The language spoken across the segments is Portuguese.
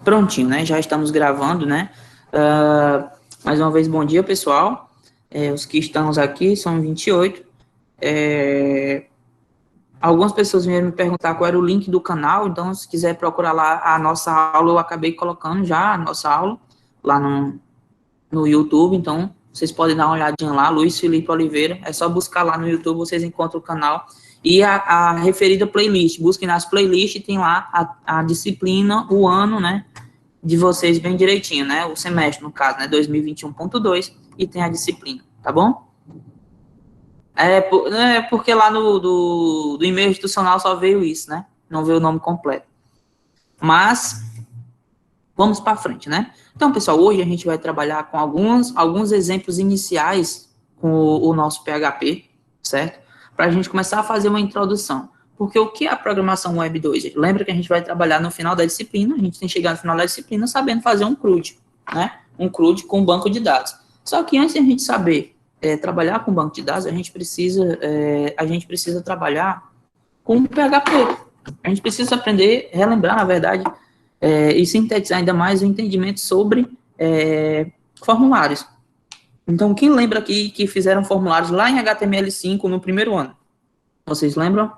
Prontinho, né? Já estamos gravando, né? Mais uma vez, bom dia, pessoal. Os que estamos aqui são 28. Algumas pessoas vieram me perguntar qual era o link do canal, então, se quiser procurar lá a nossa aula, eu acabei colocando já a nossa aula lá no YouTube, então, vocês podem dar uma olhadinha lá, Luiz Felipe Oliveira, é só buscar lá no YouTube, vocês encontram o canal, e a referida playlist, busquem nas playlists, tem lá a disciplina, o ano, né, de vocês bem direitinho, né, o semestre, no caso, né, 2021.2, e tem a disciplina, tá bom? Porque lá do e-mail institucional só veio isso, né, não veio o nome completo. Mas, vamos para frente, né? Então, pessoal, hoje a gente vai trabalhar com alguns exemplos iniciais com o nosso PHP, certo? Para a gente começar a fazer uma introdução. Porque o que é a programação Web 2? Lembra que a gente vai trabalhar no final da disciplina, a gente tem que chegar no final da disciplina sabendo fazer um CRUD, né? Um CRUD com banco de dados. Só que antes de a gente saber trabalhar com banco de dados, a gente precisa trabalhar com o PHP. A gente precisa aprender, relembrar, na verdade, e sintetizar ainda mais o entendimento sobre formulários. Então, quem lembra aqui que fizeram formulários lá em HTML5 no primeiro ano? Vocês lembram?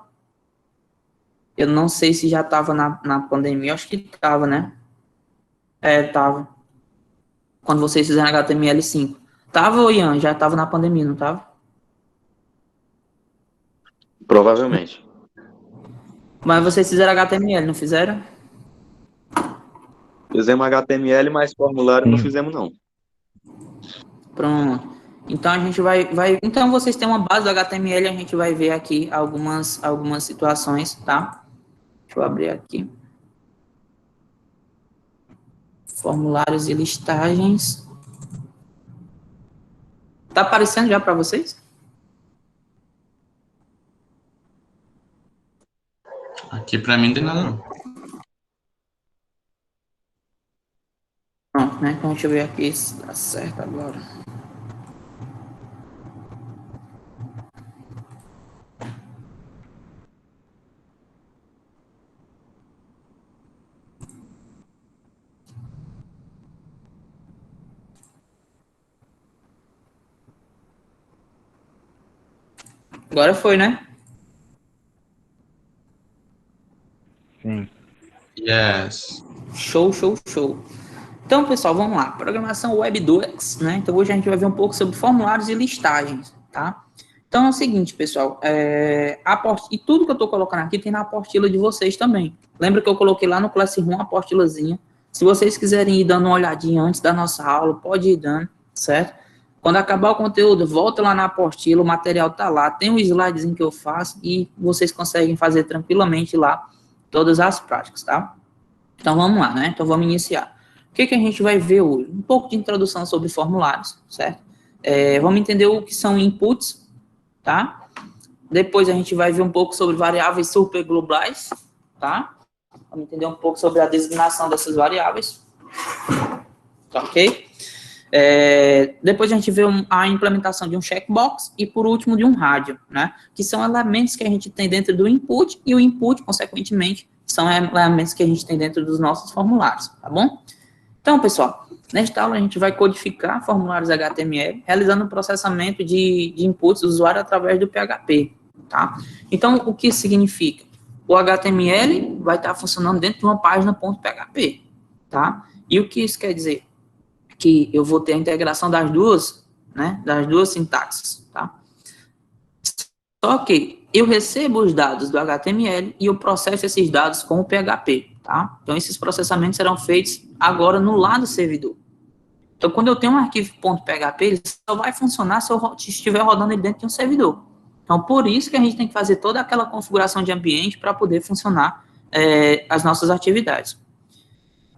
Eu não sei se já estava na pandemia, acho que estava, né? Estava. Quando vocês fizeram HTML5. Tava, Ian? Já estava na pandemia, não estava? Provavelmente. Mas vocês fizeram HTML, não fizeram? Fizemos HTML, mas formulário não fizemos, não. Pronto. Então, a gente vai... Então, vocês têm uma base do HTML, a gente vai ver aqui algumas situações, tá? Deixa eu abrir aqui. Formulários e listagens. Tá aparecendo já para vocês? Aqui para mim não tem nada, não. Pronto, né? Então, deixa eu ver aqui se tá certo agora. Agora foi, né? Sim. Yes. Show, show, show. Então, pessoal, vamos lá. Programação Web 2, né? Então, hoje a gente vai ver um pouco sobre formulários e listagens, tá? Então, é o seguinte, pessoal. E tudo que eu estou colocando aqui tem na apostila de vocês também. Lembra que eu coloquei lá no Classroom uma apostilazinha. Se vocês quiserem ir dando uma olhadinha antes da nossa aula, pode ir dando, certo? Quando acabar o conteúdo, volta lá na apostila, o material tá lá, tem um slidezinho que eu faço e vocês conseguem fazer tranquilamente lá todas as práticas, tá? Então, vamos lá, né? Então, vamos iniciar. O que a gente vai ver hoje? Um pouco de introdução sobre formulários, certo? Vamos entender o que são inputs, tá? Depois a gente vai ver um pouco sobre variáveis superglobais, tá? Vamos entender um pouco sobre a designação dessas variáveis, tá, ok? Depois a gente vê a implementação de um checkbox e, por último, de um rádio, né? Que são elementos que a gente tem dentro do input e o input, consequentemente, são elementos que a gente tem dentro dos nossos formulários, tá bom? Então, pessoal, nesta aula a gente vai codificar formulários HTML, realizando o processamento de inputs do usuário através do PHP, tá? Então, o que significa? O HTML vai estar funcionando dentro de uma página .php, tá? E o que isso quer dizer? Que eu vou ter a integração das duas, né? Das duas sintaxes, tá? Só que eu recebo os dados do HTML e eu processo esses dados com o PHP, tá? Então, esses processamentos serão feitos agora no lado servidor. Então, quando eu tenho um arquivo .php, ele só vai funcionar se eu estiver rodando ele dentro de um servidor. Então, por isso que a gente tem que fazer toda aquela configuração de ambiente para poder funcionar as nossas atividades.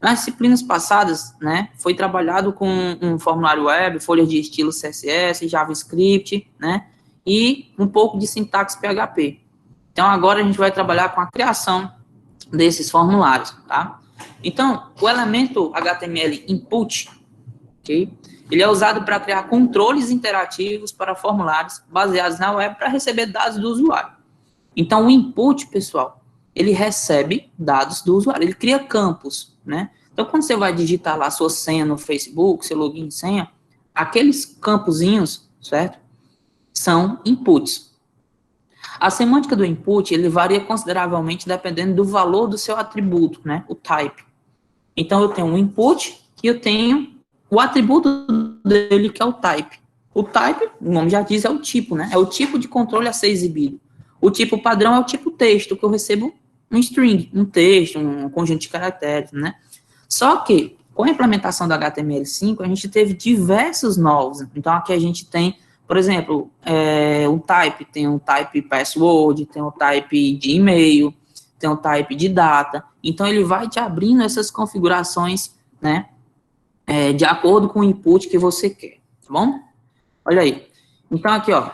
Nas disciplinas passadas, né, foi trabalhado com um formulário web, folhas de estilo CSS, JavaScript, né, e um pouco de sintaxe PHP. Então, agora a gente vai trabalhar com a criação desses formulários, tá? Então, o elemento HTML input, ok? Ele é usado para criar controles interativos para formulários baseados na web para receber dados do usuário. Então, o input, pessoal, ele recebe dados do usuário, ele cria campos, né? Então, quando você vai digitar lá sua senha no Facebook, seu login e senha, aqueles campozinhos, certo? São inputs. A semântica do input, ele varia consideravelmente dependendo do valor do seu atributo, né? O type. Então, eu tenho um input e eu tenho o atributo dele, que é o type. O type, o nome já diz, é o tipo, né? É o tipo de controle a ser exibido. O tipo padrão é o tipo texto, que eu recebo um string, um texto, um conjunto de caracteres, né? Só que, com a implementação do HTML5, a gente teve diversos novos. Então, aqui a gente tem, por exemplo, um type, tem um type password, tem um type de e-mail, tem um type de data. Então, ele vai te abrindo essas configurações, né, de acordo com o input que você quer, tá bom? Olha aí. Então, aqui, ó,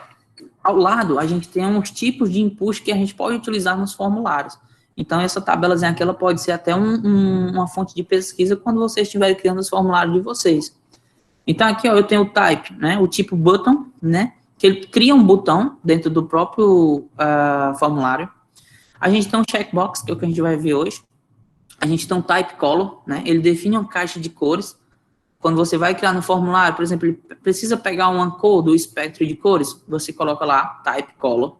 ao lado, a gente tem uns tipos de input que a gente pode utilizar nos formulários. Então, essa tabelazinha aqui, ela pode ser até uma fonte de pesquisa quando vocês estiverem criando os formulários de vocês. Então, aqui, ó, eu tenho o type, né, o tipo button, né, que ele cria um botão dentro do próprio formulário. A gente tem um checkbox, que é o que a gente vai ver hoje. A gente tem um type color, né, ele define uma caixa de cores. Quando você vai criar no formulário, por exemplo, ele precisa pegar uma cor do espectro de cores, você coloca lá type color.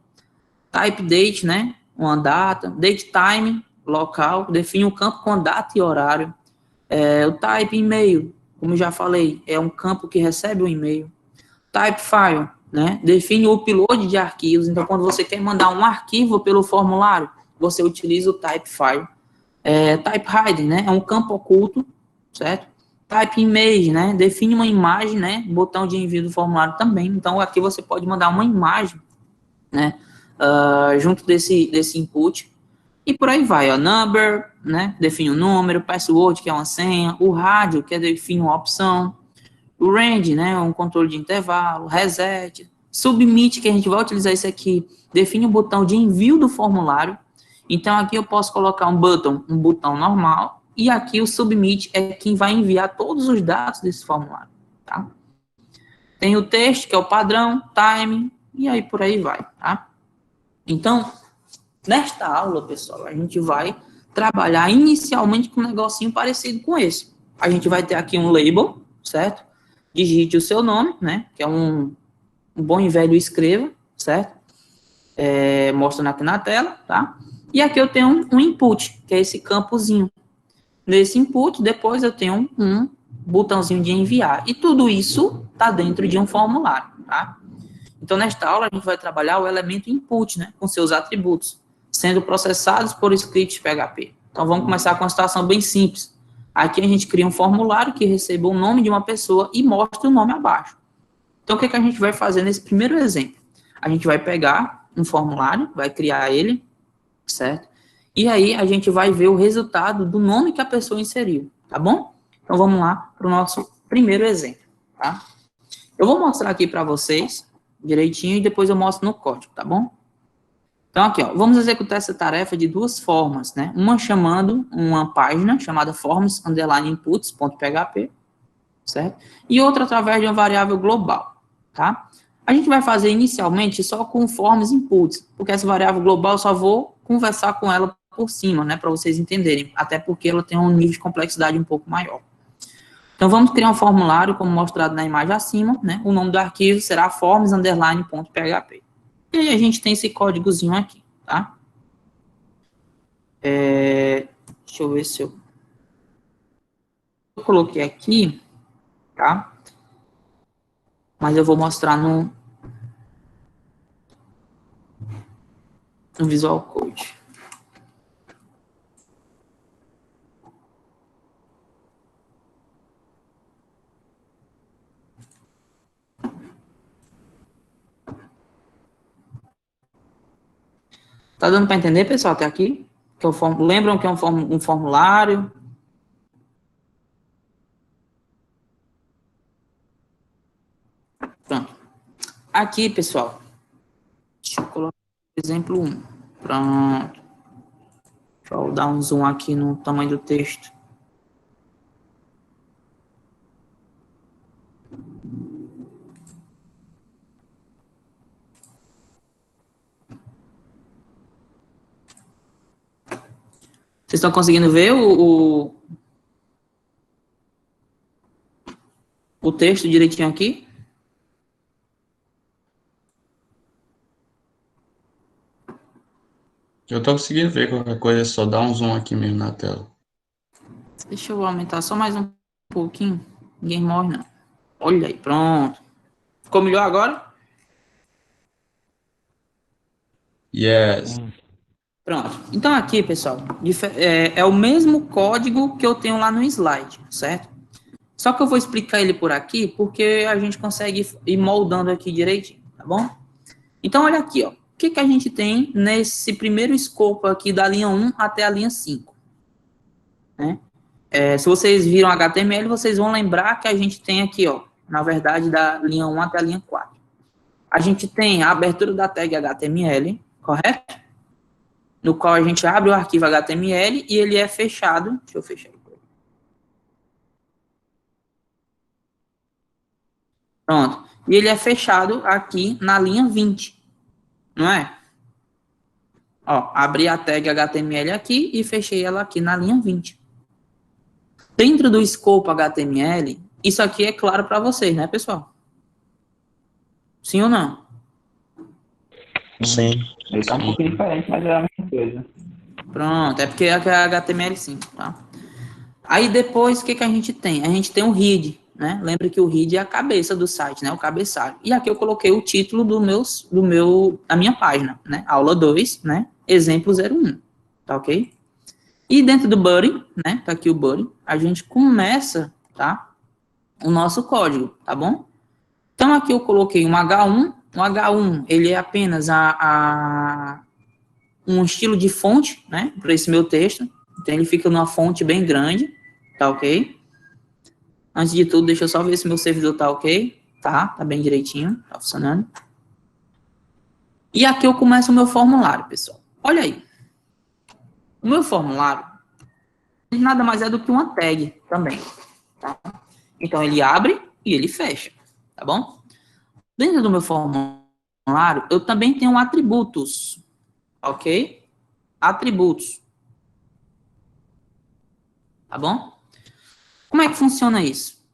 Type date, né, uma data. Date time, local, define um campo com data e horário. O type e-mail, como eu já falei, é um campo que recebe o e-mail. Type file, né, define o upload de arquivos. Então, quando você quer mandar um arquivo pelo formulário, você utiliza o type file. Type hiding, né, é um campo oculto, certo? Type image, né, define uma imagem, né, botão de envio do formulário também. Então, aqui você pode mandar uma imagem, né, junto desse input. E por aí vai, ó, number, né, define o número, password, que é uma senha, o rádio, que define uma opção, o range, né, um controle de intervalo, reset, submit, que a gente vai utilizar isso aqui, define o botão de envio do formulário. Então, aqui eu posso colocar um botão normal, e aqui o submit é quem vai enviar todos os dados desse formulário, tá? Tem o texto, que é o padrão, time, e aí por aí vai, tá? Então, nesta aula, pessoal, a gente vai trabalhar inicialmente com um negocinho parecido com esse. A gente vai ter aqui um label, certo? Digite o seu nome, né? Que é um bom e velho escreva, certo? Mostrando aqui na tela, tá? E aqui eu tenho um input, que é esse campozinho. Nesse input, depois eu tenho um botãozinho de enviar. E tudo isso está dentro de um formulário, tá? Então, nesta aula, a gente vai trabalhar o elemento input, né? Com seus atributos, sendo processados por scripts PHP. Então, vamos começar com uma situação bem simples. Aqui a gente cria um formulário que recebe o nome de uma pessoa e mostra o nome abaixo. Então, o que a gente vai fazer nesse primeiro exemplo? A gente vai pegar um formulário, vai criar ele, certo? E aí a gente vai ver o resultado do nome que a pessoa inseriu, tá bom? Então vamos lá para o nosso primeiro exemplo, tá? Eu vou mostrar aqui para vocês direitinho e depois eu mostro no código, tá bom? Então aqui, ó, vamos executar essa tarefa de duas formas, né? Uma chamando uma página chamada forms_inputs.php, certo? E outra através de uma variável global, tá? A gente vai fazer inicialmente só com forms inputs, porque essa variável global eu só vou conversar com ela por cima, né, para vocês entenderem, até porque ela tem um nível de complexidade um pouco maior. Então, vamos criar um formulário, como mostrado na imagem acima, né, o nome do arquivo será forms_.php. E aí a gente tem esse códigozinho aqui, tá? Deixa eu ver se eu coloquei aqui, tá? Mas eu vou mostrar no Visual Code. Tá dando para entender, pessoal, até aqui? Que lembram que é um formulário? Pronto. Aqui, pessoal, deixa eu colocar exemplo 1. Pronto. Deixa eu dar um zoom aqui no tamanho do texto. Vocês estão conseguindo ver o texto direitinho aqui? Eu tô conseguindo ver qualquer coisa, é só dar um zoom aqui mesmo na tela. Deixa eu aumentar só mais um pouquinho. Ninguém morre, não. Olha aí, pronto. Ficou melhor agora? Yes. Pronto. Então aqui, pessoal, é o mesmo código que eu tenho lá no slide, certo? Só que eu vou explicar ele por aqui, porque a gente consegue ir moldando aqui direitinho, tá bom? Então, olha aqui, ó. O que que a gente tem nesse primeiro escopo aqui da linha 1 até a linha 5, né? Se vocês viram HTML, vocês vão lembrar que a gente tem aqui, ó, na verdade, da linha 1 até a linha 4. A gente tem a abertura da tag HTML, correto? No qual a gente abre o arquivo HTML e ele é fechado. Deixa eu fechar aqui. Pronto. E ele é fechado aqui na linha 20, não é? Ó, abri a tag HTML aqui e fechei ela aqui na linha 20. Dentro do escopo HTML, isso aqui é claro para vocês, né, pessoal? Sim ou não? Sim. Ele tá um pouquinho diferente, mas é a mesma coisa. Pronto, é porque é HTML5, tá? Aí depois, o que que a gente tem? A gente tem o head, né? Lembra que o head é a cabeça do site, né? O cabeçalho. E aqui eu coloquei o título da minha página, né? Aula 2, né? Exemplo 01, tá ok? E dentro do body, né? Tá aqui o body. A gente começa, tá? O nosso código, tá bom? Então aqui eu coloquei um H1. O H1, ele é apenas um estilo de fonte, né? Para esse meu texto. Então ele fica numa fonte bem grande, tá ok? Antes de tudo, deixa eu só ver se meu servidor tá ok. Tá bem direitinho, tá funcionando. E aqui eu começo o meu formulário, pessoal. Olha aí. O meu formulário nada mais é do que uma tag também, tá? Então ele abre e ele fecha, tá bom? Dentro do meu formulário, eu também tenho atributos, ok? Atributos, tá bom? Como é que funciona isso?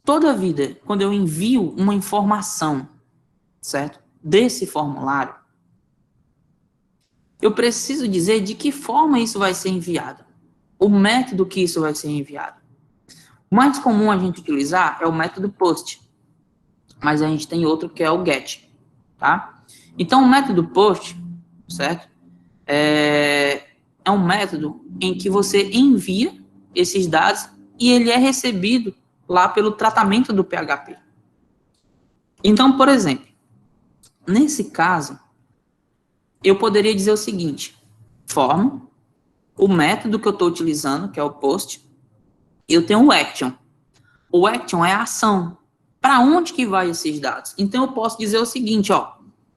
Toda vida, quando eu envio uma informação, certo? Desse formulário, eu preciso dizer de que forma isso vai ser enviado. O método que isso vai ser enviado. O mais comum a gente utilizar é o método POST. Mas a gente tem outro que é o GET, tá? Então, o método POST, certo? É um método em que você envia esses dados e ele é recebido lá pelo tratamento do PHP. Então, por exemplo, nesse caso, eu poderia dizer o seguinte: form, o método que eu estou utilizando, que é o post, eu tenho o action. O action é a ação. Para onde que vai esses dados? Então, eu posso dizer o seguinte, ó.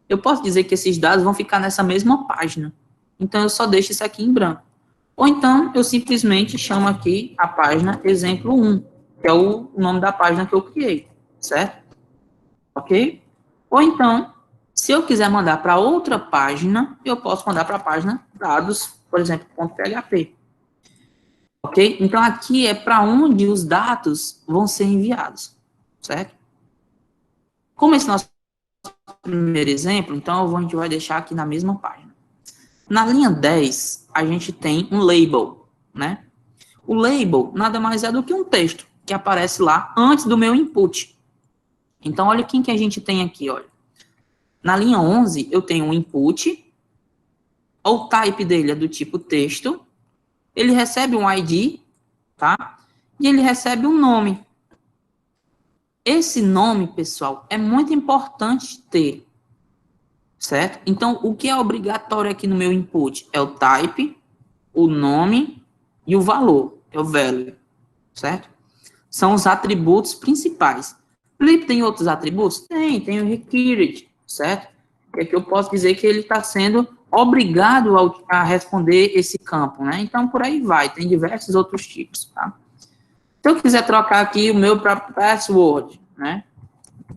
Eu posso dizer que esses dados vão ficar nessa mesma página. Então, eu só deixo isso aqui em branco. Ou então, eu simplesmente chamo aqui a página exemplo 1, que é o nome da página que eu criei, certo? Ok? Ou então, se eu quiser mandar para outra página, eu posso mandar para a página dados, por exemplo, .php. Ok? Então, aqui é para onde os dados vão ser enviados, certo? Como esse nosso primeiro exemplo, então a gente vai deixar aqui na mesma página. Na linha 10, a gente tem um label, né? O label nada mais é do que um texto que aparece lá antes do meu input. Então, olha quem que a gente tem aqui, olha. Na linha 11, eu tenho um input, o type dele é do tipo texto, ele recebe um ID, tá? E ele recebe um nome. Esse nome, pessoal, é muito importante ter, certo? Então, o que é obrigatório aqui no meu input? É o type, o nome e o valor, é o value, certo? São os atributos principais. Felipe, tem outros atributos? Tem o required, certo? É que eu posso dizer que ele está sendo obrigado a responder esse campo, né? Então, por aí vai, tem diversos outros tipos, tá? Se eu quiser trocar aqui o meu para password, né?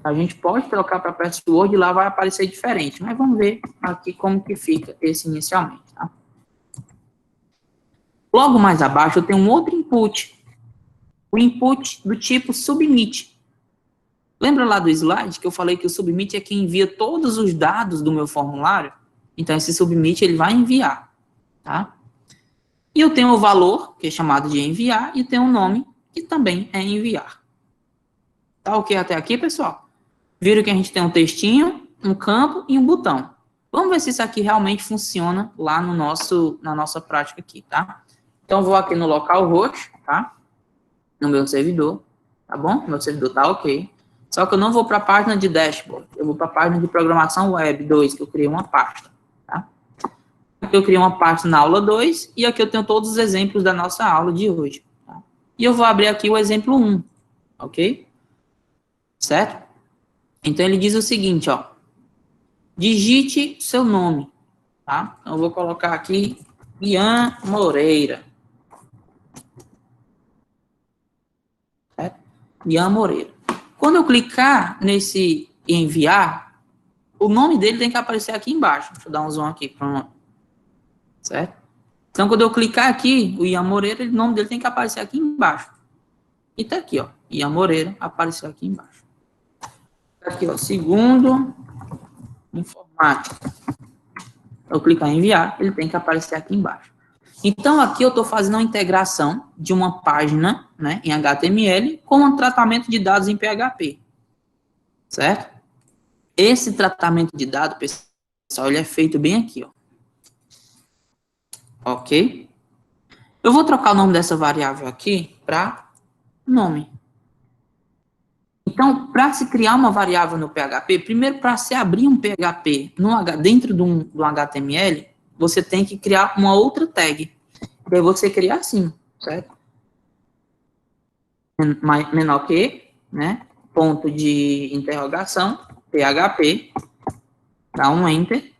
A gente pode trocar para password e lá vai aparecer diferente, mas vamos ver aqui como que fica esse inicialmente, tá? Logo mais abaixo eu tenho um outro input, o input do tipo submit. Lembra lá do slide que eu falei que o submit é quem envia todos os dados do meu formulário? Então, esse submit, ele vai enviar, tá? E eu tenho o valor, que é chamado de enviar, e tem o nome, que também é enviar. Tá ok até aqui, pessoal? Viram que a gente tem um textinho, um campo e um botão. Vamos ver se isso aqui realmente funciona lá no na nossa prática aqui, tá? Então, vou aqui no localhost, tá? No meu servidor, tá bom? Meu servidor tá ok. Só que eu não vou para a página de dashboard, eu vou para a página de programação web 2, que eu criei uma pasta, tá? Aqui eu criei uma pasta na aula 2, e aqui eu tenho todos os exemplos da nossa aula de hoje, tá? E eu vou abrir aqui o exemplo 1, ok? Certo? Então, ele diz o seguinte, ó. Digite seu nome, tá? Então, eu vou colocar aqui Ian Moreira. Certo? Ian Moreira. Quando eu clicar nesse enviar, o nome dele tem que aparecer aqui embaixo. Deixa eu dar um zoom aqui, pronto. Certo? Então, quando eu clicar aqui, o Ian Moreira, o nome dele tem que aparecer aqui embaixo. E tá aqui, ó. Ian Moreira apareceu aqui embaixo. Tá aqui, ó. Segundo informática. Eu clicar em enviar, ele tem que aparecer aqui embaixo. Então, aqui eu estou fazendo uma integração de uma página, né, em HTML com um tratamento de dados em PHP. Certo? Esse tratamento de dados, pessoal, ele é feito bem aqui, ó. Ok? Eu vou trocar o nome dessa variável aqui para nome. Então, para se criar uma variável no PHP, primeiro, para se abrir um PHP dentro do HTML, você tem que criar uma outra tag. Daí você criar assim, certo? Menor que, né? Ponto de interrogação, PHP, dá um enter,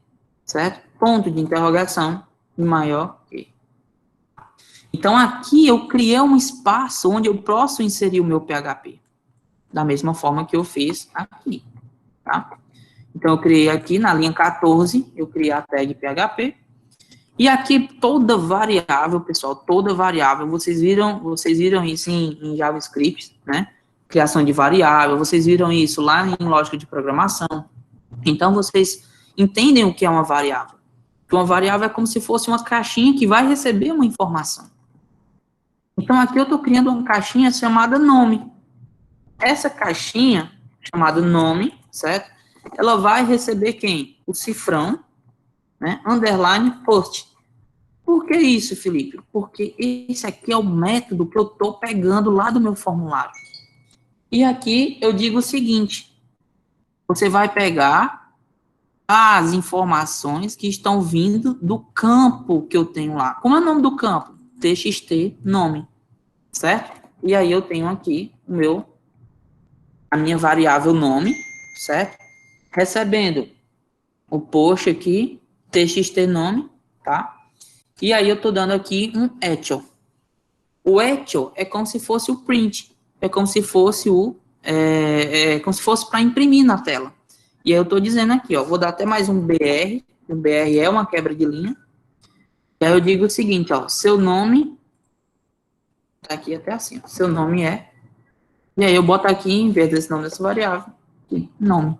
certo? Ponto de interrogação, maior que. Então, aqui eu criei um espaço onde eu posso inserir o meu PHP. Da mesma forma que eu fiz aqui, tá? Então, eu criei aqui na linha 14, eu criei a tag PHP. E aqui toda variável, pessoal, toda variável, vocês viram isso em JavaScript, né? Criação de variável, vocês viram isso lá em lógica de programação. Então, vocês entendem o que é uma variável. Uma variável é como se fosse uma caixinha que vai receber uma informação. Então, aqui eu estou criando uma caixinha chamada nome. Essa caixinha, chamada nome, certo? Ela vai receber quem? O cifrão, né? Underline post. Por que isso, Felipe? Porque esse aqui é o método que eu estou pegando lá do meu formulário. E aqui eu digo o seguinte, você vai pegar as informações que estão vindo do campo que eu tenho lá. Como é o nome do campo? TXT nome, certo? E aí eu tenho aqui a minha variável nome, certo? Recebendo o post aqui, TXT nome, tá? E aí eu tô dando aqui um ethel. O ethel é como se fosse o print, é como se fosse como se fosse para imprimir na tela. E aí eu tô dizendo aqui, ó, vou dar até mais um BR, o BR é uma quebra de linha. E aí eu digo o seguinte, ó, seu nome, tá aqui até assim, ó, seu nome é, e aí eu boto aqui, em vez desse nome dessa variável, aqui, nome.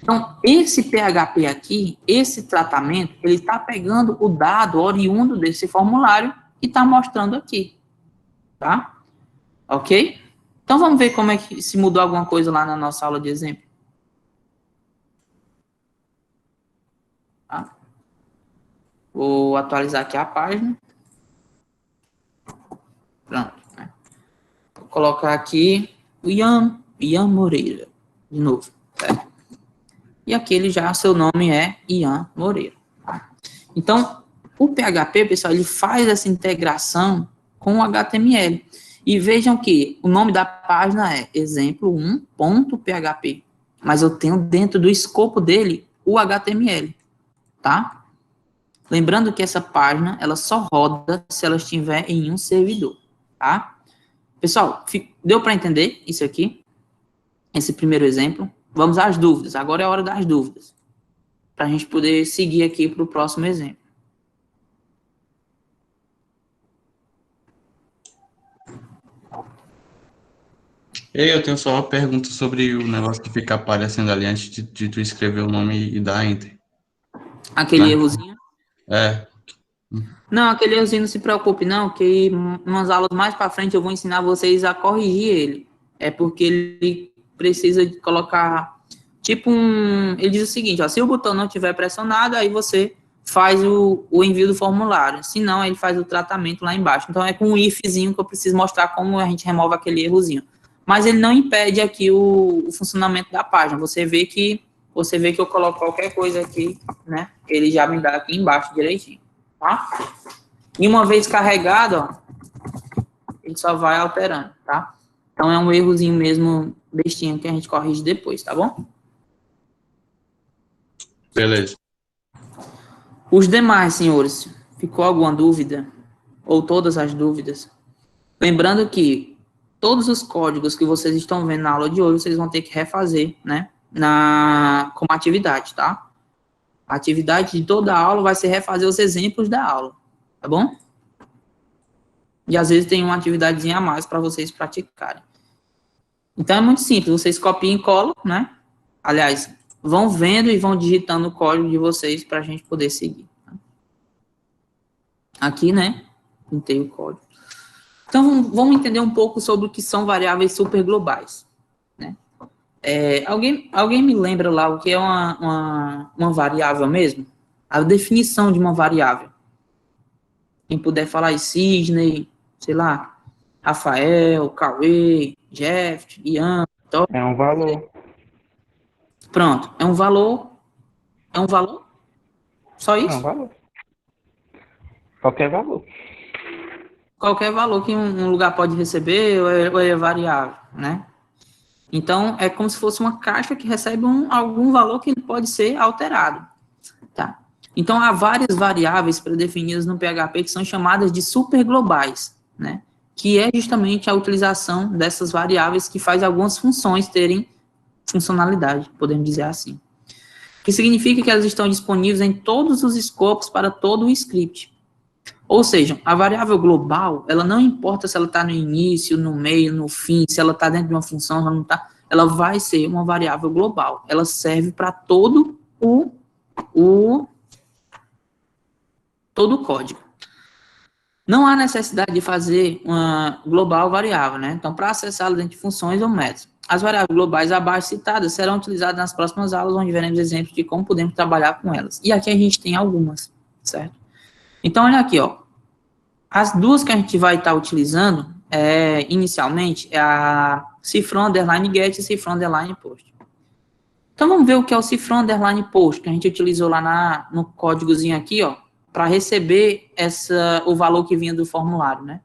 Então, esse PHP aqui, esse tratamento, ele está pegando o dado oriundo desse formulário e está mostrando aqui, tá? Ok? Então, vamos ver como é que se mudou alguma coisa lá na nossa aula de exemplo. Tá? Vou atualizar aqui a página. Pronto. Né? Vou colocar aqui o Ian Moreira, de novo, certo? E aqui ele já, seu nome é Ian Moreira. Tá? Então, o PHP, pessoal, ele faz essa integração com o HTML. E vejam que o nome da página é exemplo1.php. Mas eu tenho dentro do escopo dele o HTML, tá? Lembrando que essa página, ela só roda se ela estiver em um servidor, tá? Pessoal, deu para entender isso aqui? Esse primeiro exemplo? Vamos às dúvidas. Agora é a hora das dúvidas. Para a gente poder seguir aqui para o próximo exemplo. Ei, eu tenho só uma pergunta sobre o negócio que fica aparecendo ali antes de tu escrever o nome e dar enter. Aquele Né? errozinho. É, Não, aquele errozinho não se preocupe, não, que umas aulas mais para frente eu vou ensinar vocês a corrigir ele. É porque ele precisa de colocar, tipo ele diz o seguinte, ó, se o botão não estiver pressionado, aí você faz o envio do formulário. Se não, ele faz o tratamento lá embaixo. Então, é com um ifzinho que eu preciso mostrar como a gente remove aquele errozinho. Mas ele não impede aqui o funcionamento da página. Você vê que eu coloco qualquer coisa aqui, né? Ele já me dá aqui embaixo direitinho, tá? E uma vez carregado, ó, ele só vai alterando, tá? Então é um errozinho mesmo, bestinha, que a gente corrige depois, tá bom? beleza. Os demais, senhores, ficou alguma dúvida? Ou todas as dúvidas? Lembrando que todos os códigos que vocês estão vendo na aula de hoje, vocês vão ter que refazer, né? Como atividade, tá? A atividade de toda a aula vai ser refazer os exemplos da aula, tá bom? E às vezes tem uma atividadezinha a mais para vocês praticarem. Então é muito simples, vocês copiam e colam, né? Aliás, vão vendo e vão digitando o código de vocês para a gente poder seguir. Tá? Aqui, né? Pintei o código. Então vamos entender um pouco sobre o que são variáveis superglobais, né? Alguém me lembra lá o que é uma variável mesmo? A definição de uma variável. Quem puder falar aí, Sidney, sei lá, Rafael, Cauê, Jeff, Ian, Tó. É um valor. Pronto, é um valor? É um valor? Só É um isso? valor. Qualquer valor. Qualquer valor que um lugar pode receber ou é variável, né? Então, é como se fosse uma caixa que recebe algum valor que pode ser alterado, tá? Então, há várias variáveis predefinidas no PHP que são chamadas de superglobais, né? Que é justamente a utilização dessas variáveis que faz algumas funções terem funcionalidade, podemos dizer assim. Que significa que elas estão disponíveis em todos os escopos para todo o script. Ou seja, a variável global, ela não importa se ela está no início, no meio, no fim, se ela está dentro de uma função, se ela não está, ela vai ser uma variável global. Ela serve para todo o código. Não há necessidade de fazer uma global variável, né? Então, para acessá-la dentro de funções ou métodos. As variáveis globais abaixo citadas serão utilizadas nas próximas aulas, onde veremos exemplos de como podemos trabalhar com elas. E aqui a gente tem algumas, certo? Então, olha aqui, ó. As duas que a gente vai estar utilizando, inicialmente, é a cifrão underline get e cifrão underline post. Então, vamos ver o que é o cifrão underline post, que a gente utilizou lá no códigozinho aqui, ó, para receber o valor que vinha do formulário, né?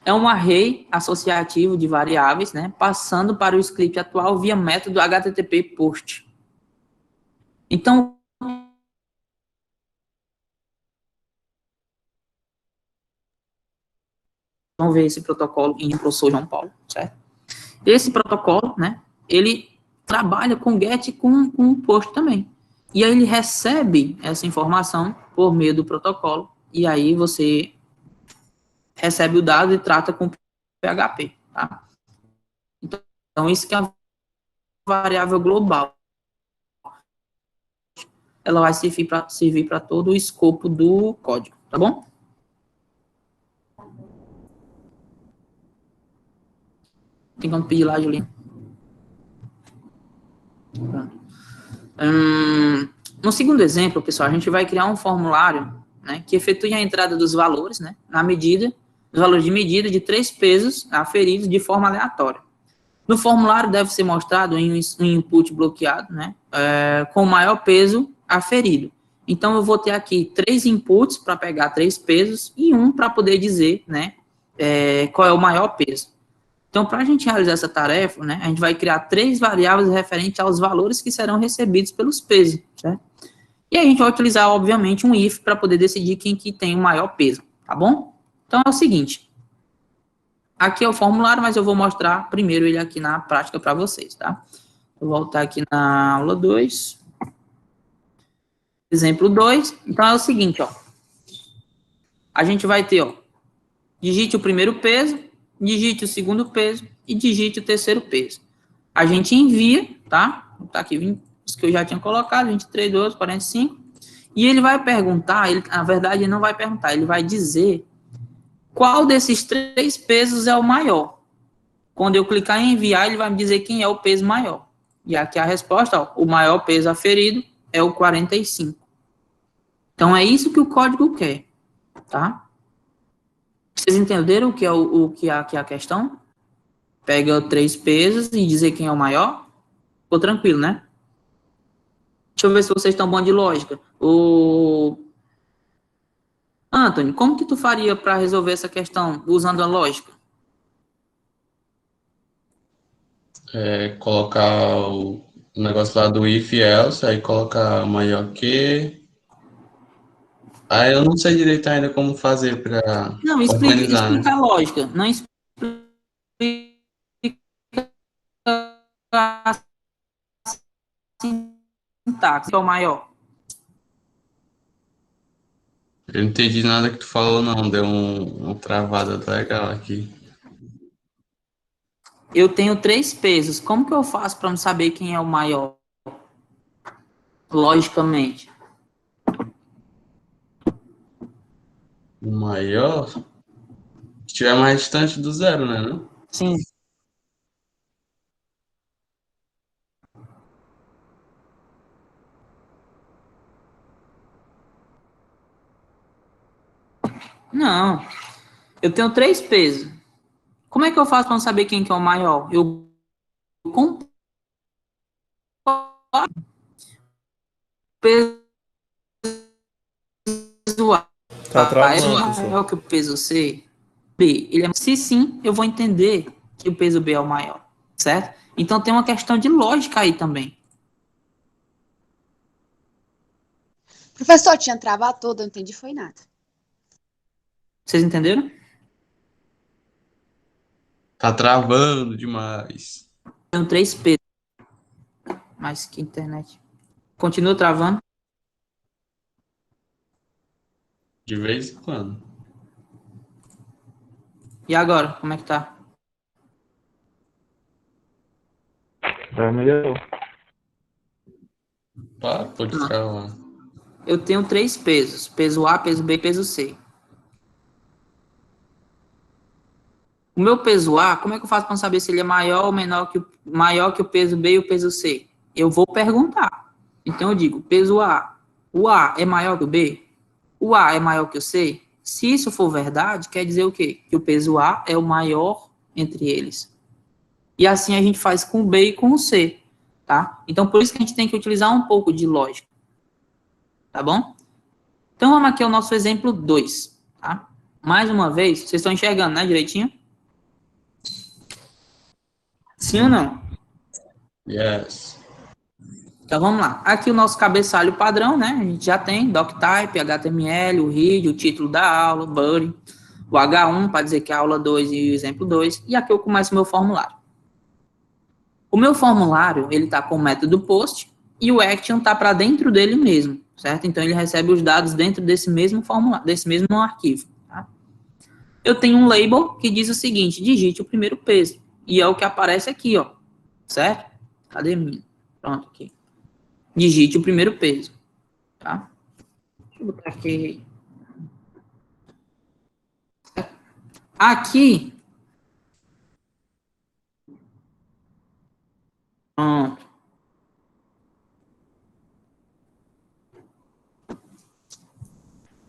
É um array associativo de variáveis, né, passando para o script atual via método HTTP post. Então, vamos ver esse protocolo em professor João Paulo, certo? Esse protocolo, né, ele trabalha com get e com post também. E aí ele recebe essa informação por meio do protocolo, e aí você recebe o dado e trata com PHP, tá? Então, isso que é a variável global. Ela vai servir para todo o escopo do código, tá bom? Tem como pedir lá, Julinho? No segundo exemplo, pessoal, a gente vai criar um formulário, né, que efetue a entrada dos valores, né, dos valores de medida de 3 pesos aferidos de forma aleatória. No formulário deve ser mostrado um input bloqueado, né, com o maior peso aferido. Então, eu vou ter aqui 3 inputs para pegar 3 pesos e um para poder dizer, né, qual é o maior peso. Então, para a gente realizar essa tarefa, né, a gente vai criar 3 variáveis referentes aos valores que serão recebidos pelos pesos, certo? E aí a gente vai utilizar, obviamente, um if para poder decidir quem que tem o maior peso, tá bom? Então, é o seguinte. Aqui é o formulário, mas eu vou mostrar primeiro ele aqui na prática para vocês, tá? Vou voltar aqui na aula 2. Exemplo 2. Então, é o seguinte, ó. A gente vai ter, ó, digite o primeiro peso, digite o segundo peso e digite o terceiro peso. A gente envia, tá? Tá aqui 20, os que eu já tinha colocado, 23, 12, 45. E ele vai perguntar, na verdade, ele não vai perguntar, ele vai dizer qual desses 3 pesos é o maior. Quando eu clicar em enviar, ele vai me dizer quem é o peso maior. E aqui a resposta, ó, o maior peso aferido é o 45. Então, é isso que o código quer, tá? Vocês entenderam o que é a questão? Pega 3 pesos e dizer quem é o maior? Ficou tranquilo, né? Deixa eu ver se vocês estão bons de lógica. Anthony, como que tu faria para resolver essa questão usando a lógica? Colocar o negócio lá do if else, aí colocar maior que. Ah, eu não sei direito ainda como fazer para Não, organizar, né? explica a lógica. Não explica a sintaxe, que é o maior. Eu não entendi nada que tu falou, não. Deu uma travada legal aqui. Eu tenho 3 pesos. Como que eu faço para não saber quem é o maior? Logicamente. O maior, se estiver mais distante do zero, né? Não? Sim. Não. Eu tenho 3 pesos. Como é que eu faço para não saber quem que é o maior? Eu comparo o peso A. Tá É travando, maior professor. que o peso C. B. Se sim, eu vou entender que o peso B é o maior. Certo? Então tem uma questão de lógica aí também. Professor, tinha travado tudo, eu não entendi, foi nada. Vocês entenderam? Tá travando demais. Tenho 3 pesos. Mas que internet. Continua travando. De vez em quando. E agora? Como é que tá? Já melhorou. Pode ficar lá. Eu tenho 3 pesos. Peso A, peso B e peso C. O meu peso A, como é que eu faço para saber se ele é maior ou maior que o peso B e o peso C? Eu vou perguntar. Então eu digo, peso A. O A é maior que o B? O A é maior que o C? Se isso for verdade, quer dizer o quê? Que o peso A é o maior entre eles. E assim a gente faz com o B e com o C, tá? Então por isso que a gente tem que utilizar um pouco de lógica. Tá bom? Então vamos aqui ao nosso exemplo 2, tá? Mais uma vez, vocês estão enxergando, né, direitinho? Sim ou não? Yes. Então vamos lá. Aqui o nosso cabeçalho padrão, né? A gente já tem doctype, HTML, o read, o título da aula, body, o H1 para dizer que é a aula 2 e o exemplo 2. E aqui eu começo o meu formulário. O meu formulário, ele está com o método post e o action está para dentro dele mesmo, certo? Então ele recebe os dados dentro desse mesmo formulário, desse mesmo arquivo. Tá? Eu tenho um label que diz o seguinte: digite o primeiro peso. E é o que aparece aqui, ó. Certo? Cadê mim? Pronto, aqui. Digite o primeiro peso. Tá? Deixa eu botar aqui. Aqui. Pronto.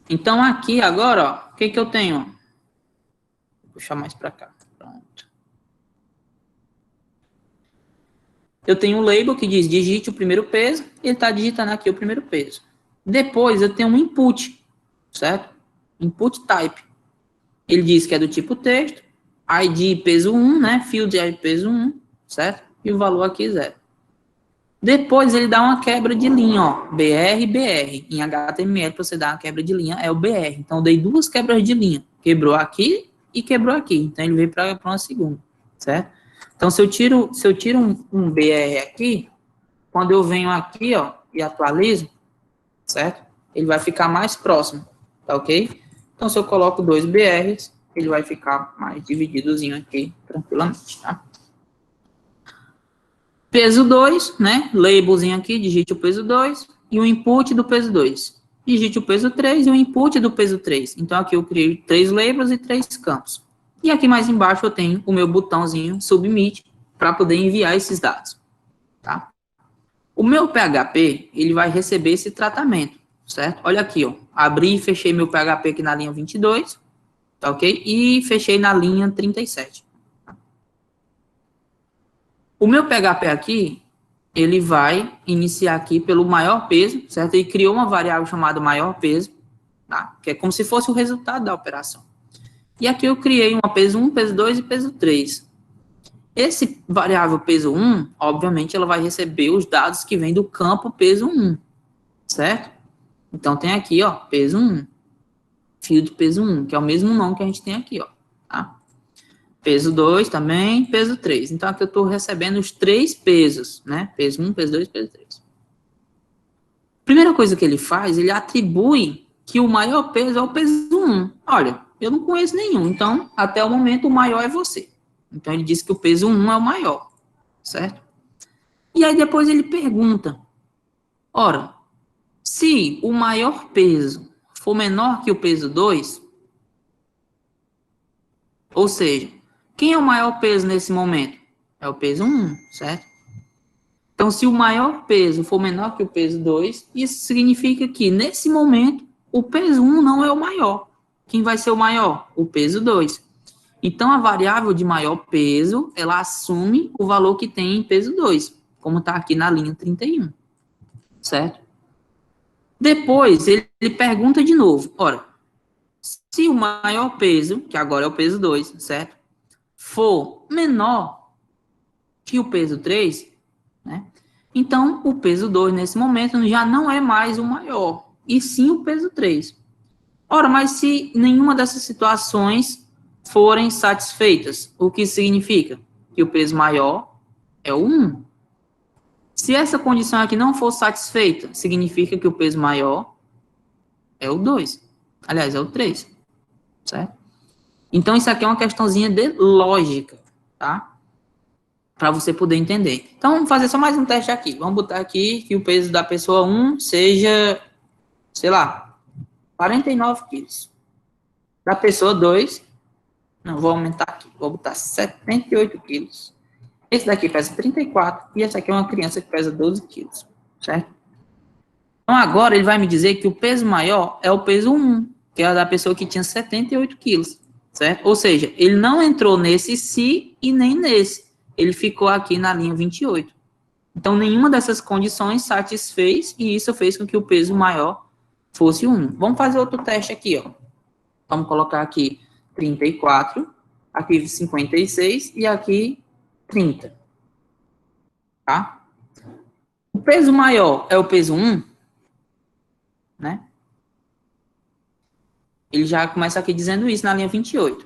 Então aqui agora, ó, o que que eu tenho? Vou puxar mais para cá. Pronto. Eu tenho um label que diz digite o primeiro peso, ele está digitando aqui o primeiro peso. Depois eu tenho um input, certo? Input type. Ele diz que é do tipo texto, ID peso 1, né? Field ID peso 1, certo? E o valor aqui 0. Depois ele dá uma quebra de linha, ó, BR, BR. Em HTML, para você dar uma quebra de linha, é o BR. Então eu dei 2 quebras de linha. Quebrou aqui e quebrou aqui. Então ele veio para uma segunda, certo? Então, se eu tiro um BR aqui, quando eu venho aqui, ó, e atualizo, certo? Ele vai ficar mais próximo, tá ok? Então, se eu coloco 2 BRs, ele vai ficar mais divididozinho aqui, tranquilamente, tá? Peso 2, né? Labelzinho aqui, digite o peso 2 e o input do peso 2. Digite o peso 3 e o input do peso 3. Então, aqui eu criei 3 labels e 3 campos. E aqui mais embaixo eu tenho o meu botãozinho Submit para poder enviar esses dados, tá? O meu PHP, ele vai receber esse tratamento, certo? Olha aqui, ó. Abri e fechei meu PHP aqui na linha 22, tá ok? E fechei na linha 37. O meu PHP aqui, ele vai iniciar aqui pelo maior peso, certo? Ele criou uma variável chamada maior peso, tá? Que é como se fosse o resultado da operação. E aqui eu criei uma peso 1, peso 2 e peso 3. Esse variável peso 1, obviamente, ela vai receber os dados que vêm do campo peso 1, certo? Então, tem aqui, ó, peso 1, field peso 1, que é o mesmo nome que a gente tem aqui, ó, tá? Peso 2 também, peso 3. Então, aqui eu estou recebendo os 3 pesos, né? Peso 1, peso 2, peso 3. Primeira coisa que ele faz, ele atribui que o maior peso é o peso 1. Olha, eu não conheço nenhum, então, até o momento, o maior é você. Então, ele diz que o peso 1 é o maior, certo? E aí, depois ele pergunta, ora, se o maior peso for menor que o peso 2, ou seja, quem é o maior peso nesse momento? É o peso 1, certo? Então, se o maior peso for menor que o peso 2, isso significa que, nesse momento, o peso 1 não é o maior. Quem vai ser o maior? O peso 2. Então, a variável de maior peso, ela assume o valor que tem em peso 2, como está aqui na linha 31, certo? Depois, ele pergunta de novo, ora, se o maior peso, que agora é o peso 2, certo? For menor que o peso 3, né? Então, o peso 2, nesse momento, já não é mais o maior, e sim o peso 3. Ora, mas se nenhuma dessas situações forem satisfeitas, o que significa? Que o peso maior é o 1. Se essa condição aqui não for satisfeita, significa que o peso maior é o 2. Aliás, é o 3, certo? Então, isso aqui é uma questãozinha de lógica, tá? Para você poder entender. Então, vamos fazer só mais um teste aqui. Vamos botar aqui que o peso da pessoa 1 seja, sei lá, 49 quilos. Da pessoa 2, não, vou aumentar aqui, vou botar 78 quilos. Esse daqui pesa 34 e esse aqui é uma criança que pesa 12 quilos, certo? Então, agora ele vai me dizer que o peso maior é o peso 1, que é a da pessoa que tinha 78 quilos, certo? Ou seja, ele não entrou nesse se e nem nesse. Ele ficou aqui na linha 28. Então, nenhuma dessas condições satisfez e isso fez com que o peso maior fosse 1. Vamos fazer outro teste aqui, ó. Vamos colocar aqui 34, aqui 56 e aqui 30. Tá? O peso maior é o peso 1, né? Ele já começa aqui dizendo isso na linha 28.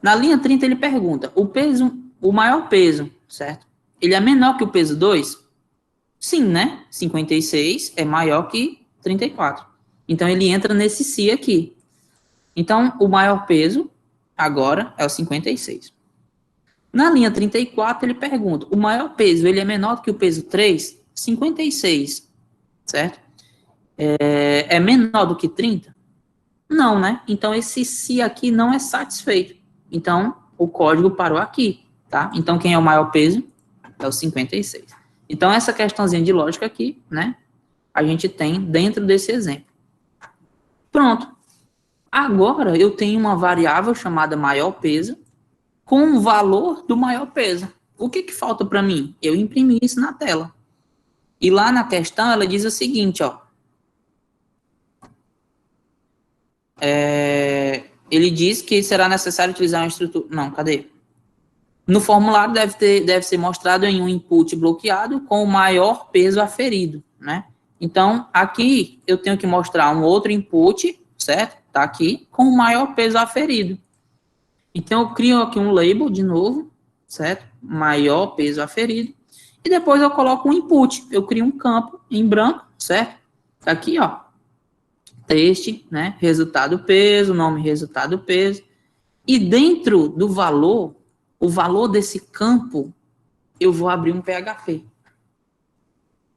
Na linha 30 ele pergunta, o maior peso, certo? Ele é menor que o peso 2? Sim, né? 56 é maior que 34. Então ele entra nesse se aqui. Então o maior peso agora é o 56. Na linha 34 ele pergunta, o maior peso ele é menor do que o peso 3? 56, certo? É menor do que 30? Não, né? Então, esse se aqui não é satisfeito. Então, o código parou aqui, tá? Então, quem é o maior peso? É o 56. Então, essa questãozinha de lógica aqui, né? A gente tem dentro desse exemplo. Pronto. Agora, eu tenho uma variável chamada maior peso com o valor do maior peso. O que falta para mim? Eu imprimi isso na tela. E lá na questão, ela diz o seguinte, ó. Ele diz que será necessário utilizar uma estrutura... Não, cadê? No formulário deve ser mostrado em um input bloqueado com o maior peso aferido, né? Então, aqui eu tenho que mostrar um outro input, certo? Tá aqui, com o maior peso aferido. Então, eu crio aqui um label de novo, certo? Maior peso aferido. E depois eu coloco um input. Eu crio um campo em branco, certo? Tá aqui, ó. Texto, né? Resultado peso, nome resultado peso. E dentro do valor, o valor desse campo, eu vou abrir um PHP.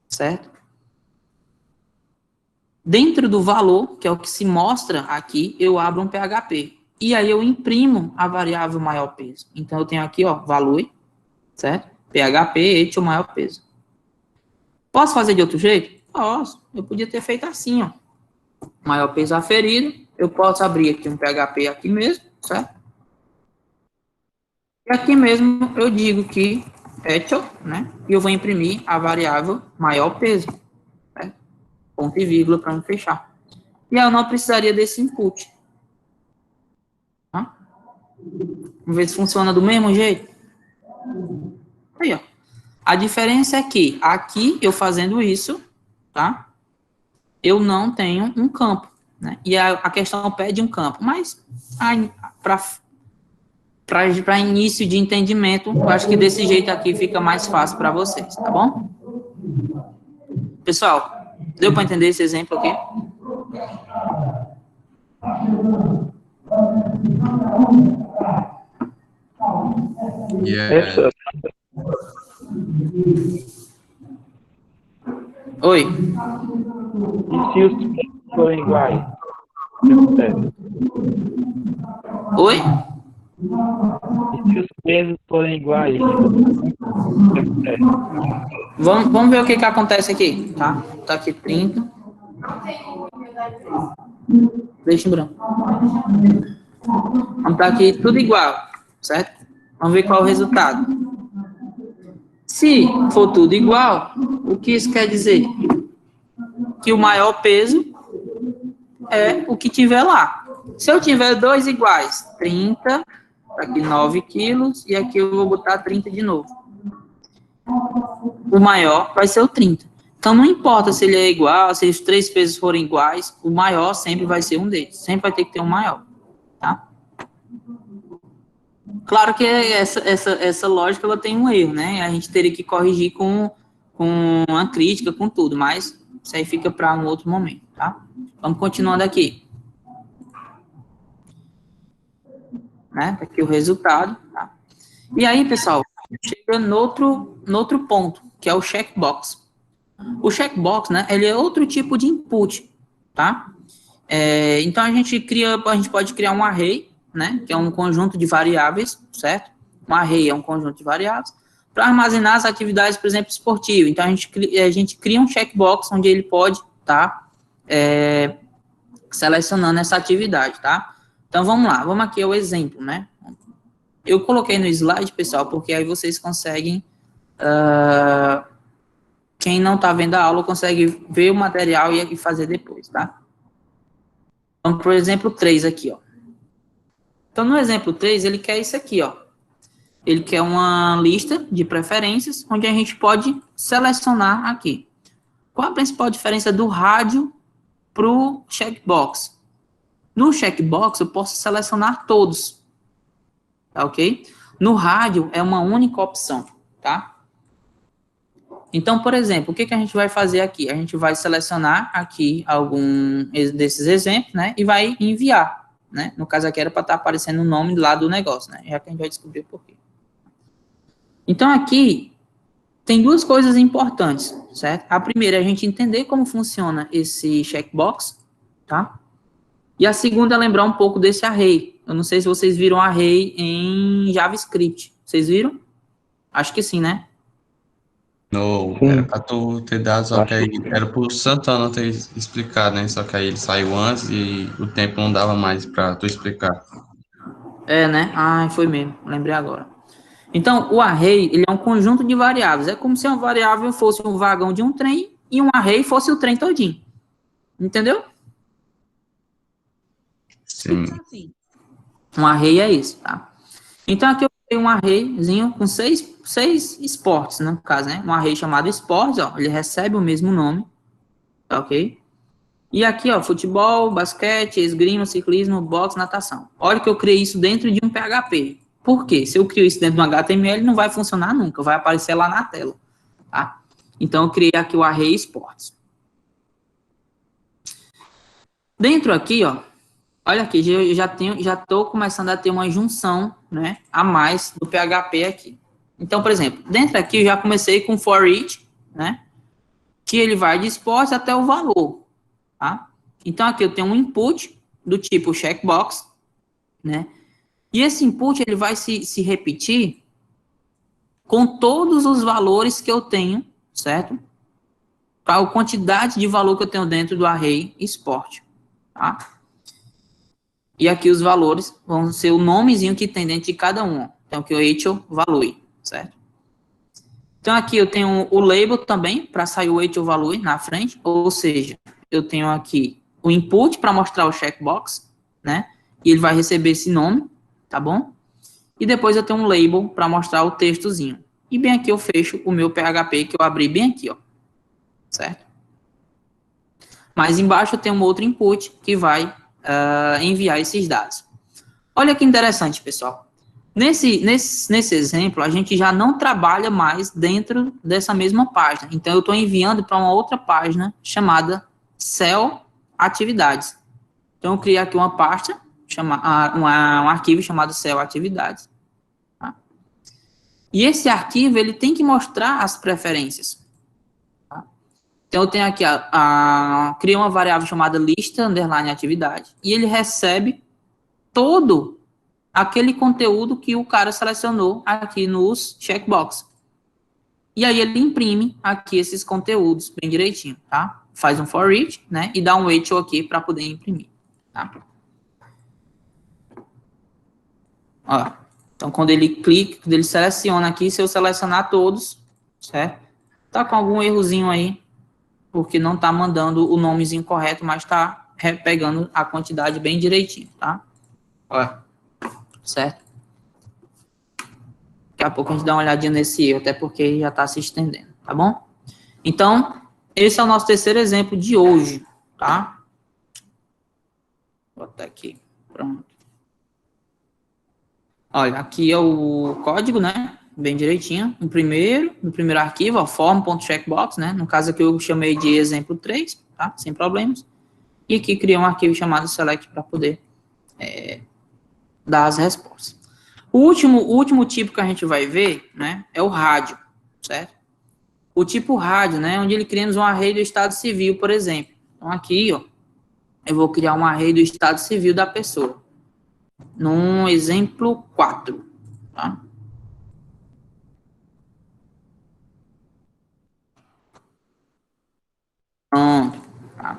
Certo? Dentro do valor, que é o que se mostra aqui, eu abro um PHP. E aí eu imprimo a variável maior peso. Então, eu tenho aqui, ó, valor, certo? PHP, et, o maior peso. Posso fazer de outro jeito? Posso. Eu podia ter feito assim, ó. Maior peso aferido. Eu posso abrir aqui um PHP aqui mesmo, certo? E aqui mesmo eu digo que et, né? E eu vou imprimir a variável maior peso. Certo? Ponto e vírgula para me fechar. E aí eu não precisaria desse input. Tá? Vamos ver se funciona do mesmo jeito. Aí, ó. A diferença é que aqui, eu fazendo isso, tá? Eu não tenho um campo, né? E a questão pede um campo. Mas, para início de entendimento, eu acho que desse jeito aqui fica mais fácil para vocês, tá bom? Pessoal, deu para entender esse exemplo aqui? Yeah. Oi. E se os pesos forem iguais? O que acontece? Oi? E se os pesos forem iguais? O que acontece? Vamos ver o que acontece aqui, tá? Tá aqui 30. Deixa em branco. Vamos estar aqui tudo igual, certo? Vamos ver qual é o resultado. Se for tudo igual, o que isso quer dizer? Que o maior peso é o que tiver lá. Se eu tiver dois iguais, 30, aqui 9 quilos, e aqui eu vou botar 30 de novo. O maior vai ser o 30. Então, não importa se ele é igual, se os três pesos forem iguais, o maior sempre vai ser um deles. Sempre vai ter que ter um maior, tá? Claro que essa lógica, ela tem um erro, né? A gente teria que corrigir com uma crítica, com tudo, mas isso aí fica para um outro momento, tá? Vamos continuando aqui. Né? Aqui o resultado, tá? E aí, pessoal, chega no outro ponto, que é o checkbox. O checkbox, né, ele é outro tipo de input, tá? Então, a gente pode criar um array, né, que é um conjunto de variáveis, certo? Um array é um conjunto de variáveis, para armazenar as atividades, por exemplo, esportivas. Então, a gente cria um checkbox onde ele pode estar selecionando essa atividade, tá? Então, vamos lá, vamos aqui ao exemplo, né? Eu coloquei no slide, pessoal, porque aí vocês conseguem... quem não está vendo a aula consegue ver o material e fazer depois, tá? Vamos para o exemplo 3 aqui, ó. Então, no exemplo 3, ele quer isso aqui, ó. Ele quer uma lista de preferências, onde a gente pode selecionar aqui. Qual a principal diferença do rádio para o checkbox? No checkbox, eu posso selecionar todos, tá ok? No rádio, é uma única opção, tá? Então, por exemplo, o que a gente vai fazer aqui? A gente vai selecionar aqui algum desses exemplos, né? E vai enviar, né? No caso aqui era para estar aparecendo o nome lá do negócio, né? Já que a gente vai descobrir o porquê. Então, aqui tem duas coisas importantes, certo? A primeira é a gente entender como funciona esse checkbox, tá? E a segunda é lembrar um pouco desse array. Eu não sei se vocês viram array em JavaScript. Vocês viram? Acho que sim, né? Não, era pra tu ter dado, só que aí era pro Santana ter explicado, né? Só que aí ele saiu antes e o tempo não dava mais pra tu explicar. Né? Ah, foi mesmo. Lembrei agora. Então, o array, ele é um conjunto de variáveis. É como se uma variável fosse um vagão de um trem e um array fosse o trem todinho. Entendeu? Sim. Assim. Um array é isso, tá? Então, aqui eu tenho um arrayzinho com seis esportes, no caso, né? Um array chamado esportes, ó, ele recebe o mesmo nome, tá ok? E aqui, ó, futebol, basquete, esgrima, ciclismo, boxe, natação. Olha que eu criei isso dentro de um PHP. Por quê? Se eu crio isso dentro de um HTML, não vai funcionar nunca, vai aparecer lá na tela, tá? Então, eu criei aqui o array esportes. Dentro aqui, ó, Olha aqui, eu já estou começando a ter uma junção, né, a mais do PHP aqui. Então, por exemplo, dentro aqui eu já comecei com for each, né, que ele vai de esporte até o valor, tá? Então, aqui eu tenho um input do tipo checkbox, né, e esse input ele vai se repetir com todos os valores que eu tenho, certo? A quantidade de valor que eu tenho dentro do array esporte, tá? E aqui os valores vão ser o nomezinho que tem dentro de cada um. Então, aqui o Rachel Value, certo? Então, aqui eu tenho o label também, para sair o Rachel Value na frente, ou seja, eu tenho aqui o input para mostrar o checkbox, né? E ele vai receber esse nome, tá bom? E depois eu tenho um label para mostrar o textozinho. E bem aqui eu fecho o meu PHP que eu abri bem aqui, ó. Certo? Mas embaixo eu tenho um outro input que vai enviar esses dados. Olha que interessante, pessoal. Nesse exemplo, a gente já não trabalha mais dentro dessa mesma página. Então, eu estou enviando para uma outra página chamada Cell Atividades. Então, eu criei aqui uma pasta, um arquivo chamado Cell Atividades. Tá? E esse arquivo, ele tem que mostrar as preferências. Tá? Então, eu tenho aqui, criei uma variável chamada lista, underline atividade, e ele recebe todo aquele conteúdo que o cara selecionou aqui nos checkbox. E aí ele imprime aqui esses conteúdos bem direitinho, tá? Faz um for each, né? E dá um Rachel aqui para poder imprimir, tá? Ó, então quando ele clica, quando ele seleciona aqui, se eu selecionar todos, certo? Tá com algum errozinho aí, porque não tá mandando o nomezinho correto, mas tá pegando a quantidade bem direitinho, tá? Ó. Certo? Daqui a pouco a gente dá uma olhadinha nesse erro, até porque já está se estendendo, tá bom? Então, esse é o nosso terceiro exemplo de hoje, tá? Vou botar aqui, pronto. Olha, aqui é o código, né? Bem direitinho. No primeiro arquivo, ó, form.checkbox, né? No caso aqui eu chamei de exemplo 3, tá? Sem problemas. E aqui criei um arquivo chamado select para poder dar as respostas. O último tipo que a gente vai ver, né, é o rádio, certo? O tipo rádio, né, onde ele cria um array do estado civil, por exemplo. Então, aqui, ó, eu vou criar um array do estado civil da pessoa. Num exemplo 4, tá? Pronto, tá?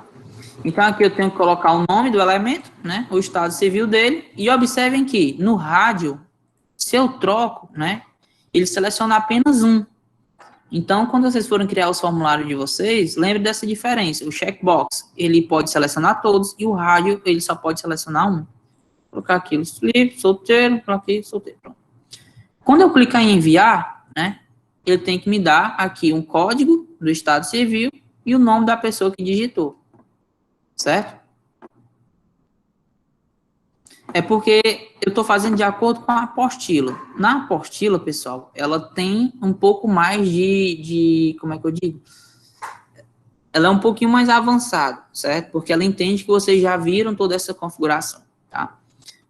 Então, aqui eu tenho que colocar o nome do elemento, né, o estado civil dele, e observem que no rádio, se eu troco, né, ele seleciona apenas um. Então, quando vocês forem criar os formulários de vocês, lembre dessa diferença. O checkbox, ele pode selecionar todos, e o rádio, ele só pode selecionar um. Vou colocar aqui, livre, solteiro, aqui, solteiro. Pronto. Quando eu clicar em enviar, né, ele tem que me dar aqui um código do estado civil e o nome da pessoa que digitou. Certo? É porque eu estou fazendo de acordo com a apostila. Na apostila, pessoal, ela tem um pouco mais como é que eu digo? Ela é um pouquinho mais avançada, certo? Porque ela entende que vocês já viram toda essa configuração, tá?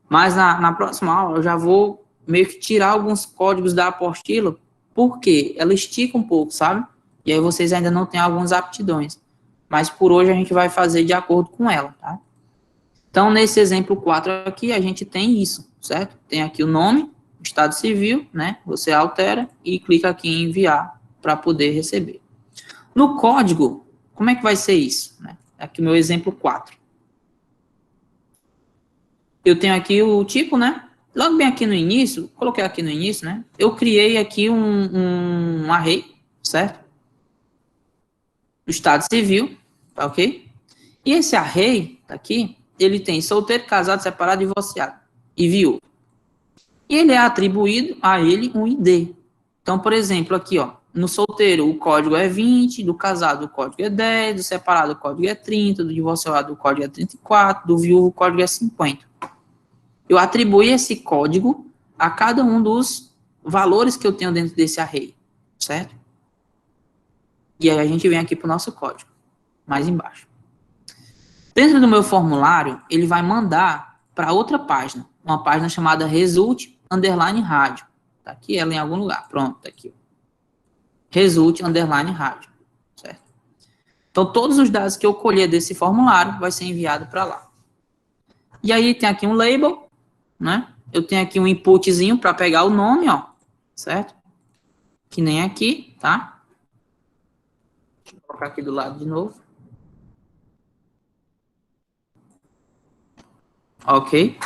Mas na próxima aula eu já vou meio que tirar alguns códigos da apostila, porque ela estica um pouco, sabe? E aí vocês ainda não têm algumas aptidões. Mas por hoje a gente vai fazer de acordo com ela, tá? Então, nesse exemplo 4 aqui, a gente tem isso, certo? Tem aqui o nome, o estado civil, né? Você altera e clica aqui em enviar para poder receber. No código, como é que vai ser isso? Aqui o meu exemplo 4. Eu tenho aqui o tipo, né? Logo bem aqui no início, coloquei aqui no início, né? Eu criei aqui um array, certo? Do estado civil, tá ok? E esse array, aqui, ele tem solteiro, casado, separado, divorciado e viúvo. E ele é atribuído a ele um ID. Então, por exemplo, aqui, ó, no solteiro o código é 20, do casado o código é 10, do separado o código é 30, do divorciado o código é 34, do viúvo o código é 50. Eu atribuí esse código a cada um dos valores que eu tenho dentro desse array, certo? E aí a gente vem aqui para o nosso código, mais embaixo. Dentro do meu formulário, ele vai mandar para outra página, uma página chamada result_rádio. Tá aqui ela em algum lugar. Pronto, tá aqui. Result_rádio, certo? Então, todos os dados que eu colher desse formulário vai ser enviado para lá. E aí tem aqui um label, né? Eu tenho aqui um inputzinho para pegar o nome, ó, certo? Que nem aqui, tá? Deixa eu colocar aqui do lado de novo. Ok.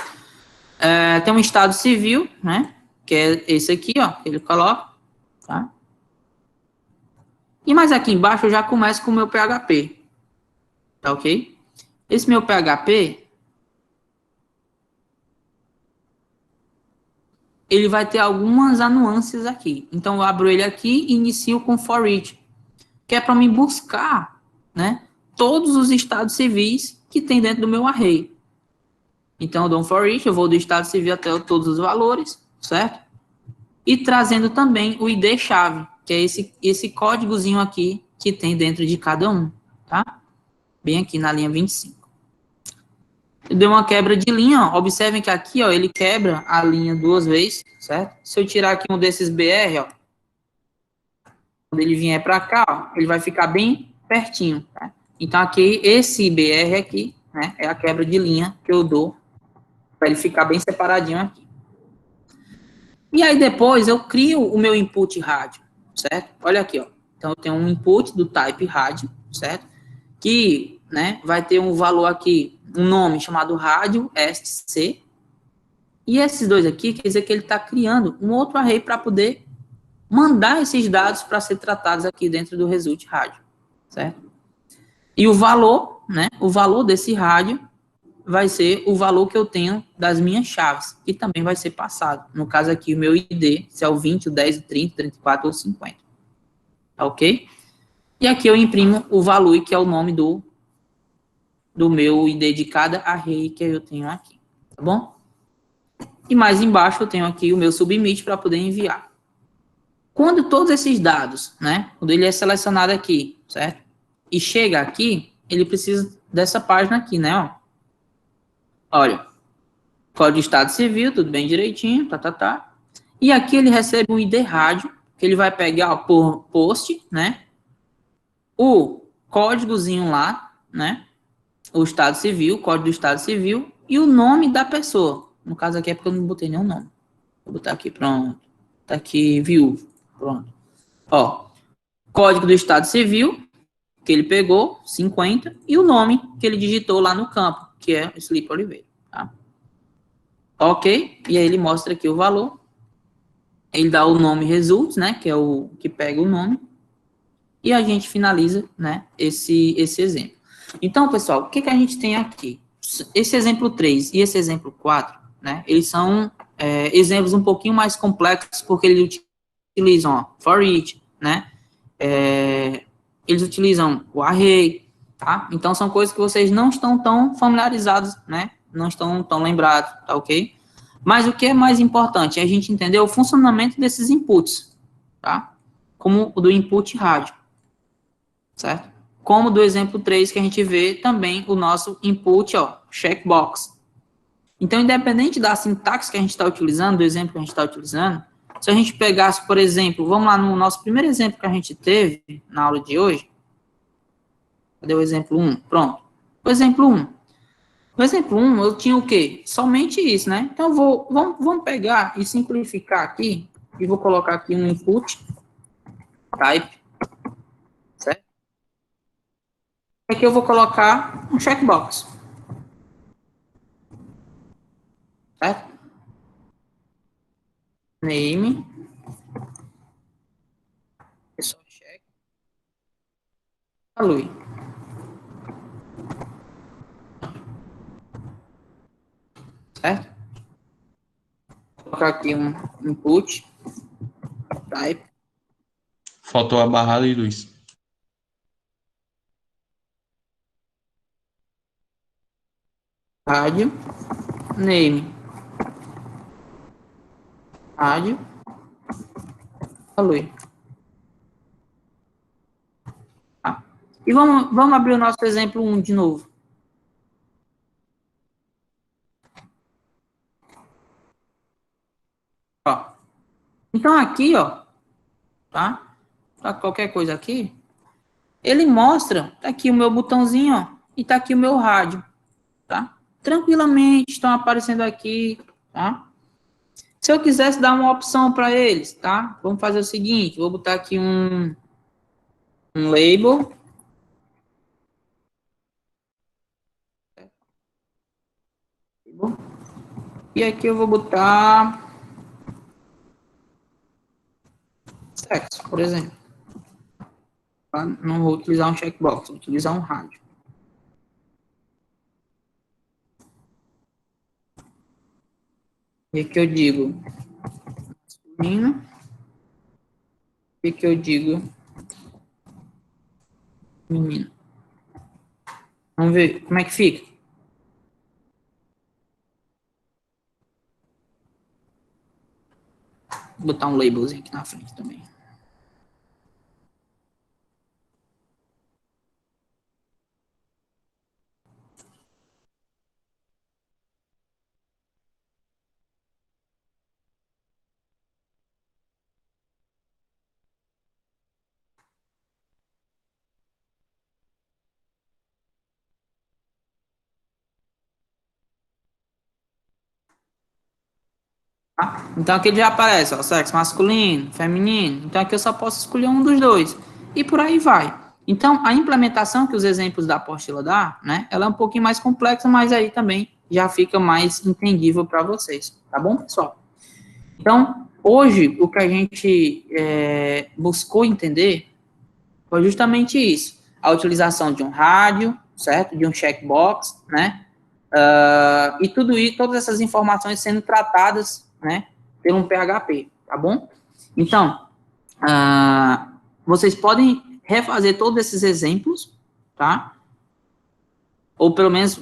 Tem um estado civil, né? Que é esse aqui, ó, que ele coloca, tá? E mais aqui embaixo eu já começo com o meu PHP, tá ok? Esse meu PHP, ele vai ter algumas nuances aqui. Então, eu abro ele aqui e inicio com for each, que é para mim buscar, né, todos os estados civis que tem dentro do meu array. Então, eu dou um for each, eu vou do estado civil até todos os valores, certo? E trazendo também o ID-chave, que é esse códigozinho aqui que tem dentro de cada um, tá? Bem aqui na linha 25. Eu dei uma quebra de linha, ó. Observem que aqui, ó, ele quebra a linha 2 vezes, certo? Se eu tirar aqui um desses BR, ó, quando ele vier para cá, ó, ele vai ficar bem pertinho, tá? Então, aqui, esse BR aqui, né, é a quebra de linha que eu dou para ele ficar bem separadinho aqui. E aí, depois, eu crio o meu input rádio, certo? Olha aqui, ó. Então, eu tenho um input do type rádio, certo? Que, né, vai ter um valor aqui, um nome chamado rádio SC. E esses dois aqui, quer dizer que ele está criando um outro array para poder mandar esses dados para ser tratados aqui dentro do result rádio, certo? E o valor, né, o valor desse rádio vai ser o valor que eu tenho das minhas chaves, que também vai ser passado. No caso aqui, o meu ID, se é o 20, o 10, o 30, o 34 ou o 50. Tá ok? E aqui eu imprimo o valor, que é o nome do meu ID de cada array que eu tenho aqui. Tá bom? E mais embaixo eu tenho aqui o meu submit para poder enviar. Quando todos esses dados, né, quando ele é selecionado aqui, certo? E chega aqui, ele precisa dessa página aqui, né, ó. Olha, código de estado civil, tudo bem direitinho, tá. E aqui ele recebe um ID rádio, que ele vai pegar, ó, por post, né, o códigozinho lá, né, o estado civil, o código do estado civil e o nome da pessoa. No caso aqui é porque eu não botei nenhum nome. Vou botar aqui, pronto. Tá aqui, viúvo, pronto. Ó, código do estado civil, que ele pegou, 50, e o nome que ele digitou lá no campo, que é Sleep Oliveira, tá? Ok, e aí ele mostra aqui o valor, ele dá o nome results, né, que é o que pega o nome, e a gente finaliza, né, esse exemplo. Então, pessoal, o que a gente tem aqui? Esse exemplo 3 e esse exemplo 4, né, eles são exemplos um pouquinho mais complexos, porque eles utilizam, ó, for each, né, eles utilizam o array, tá? Então, são coisas que vocês não estão tão familiarizados, né? Não estão tão lembrados, tá ok? Mas o que é mais importante é a gente entender o funcionamento desses inputs, tá? Como o do input rádio, certo? Como do exemplo 3, que a gente vê também o nosso input, ó, checkbox. Então, independente da sintaxe que a gente está utilizando, do exemplo que a gente está utilizando, se a gente pegasse, por exemplo, vamos lá no nosso primeiro exemplo que a gente teve na aula de hoje. Cadê o exemplo 1? Pronto. O exemplo 1. No exemplo 1, eu tinha o quê? Somente isso, né? Então, vamos pegar e simplificar aqui, e vou colocar aqui um input type, certo? Aqui eu vou colocar um checkbox, certo? Name, é só check, value. Certo? Vou colocar aqui um input type. Faltou a barra ali, Luiz. Rádio, name, rádio, value. Tá? E vamos abrir o nosso exemplo 1 de novo. Então, aqui, ó, tá? Pra qualquer coisa aqui, ele mostra, tá aqui o meu botãozinho, ó, e tá aqui o meu rádio, tá? Tranquilamente estão aparecendo aqui, tá? Se eu quisesse dar uma opção para eles, tá? Vamos fazer o seguinte, vou botar aqui um label. E aqui eu vou botar sexo, por exemplo. Tá? Não vou utilizar um checkbox, vou utilizar um rádio. E aqui eu digo masculino. E aqui eu digo menino. Vamos ver como é que fica. Vou botar um labelzinho aqui na frente também. Tá? Então aqui já aparece, ó, sexo masculino, feminino. Então aqui eu só posso escolher um dos dois. E por aí vai. Então, a implementação que os exemplos da apostila dá, né, ela é um pouquinho mais complexa, mas aí também já fica mais entendível para vocês. Tá bom, pessoal? Então, hoje, o que a gente buscou entender foi justamente isso. A utilização de um rádio, certo? De um checkbox, né? E tudo isso, todas essas informações sendo tratadas, né, por um PHP, tá bom? Então, vocês podem refazer todos esses exemplos, tá? Ou pelo menos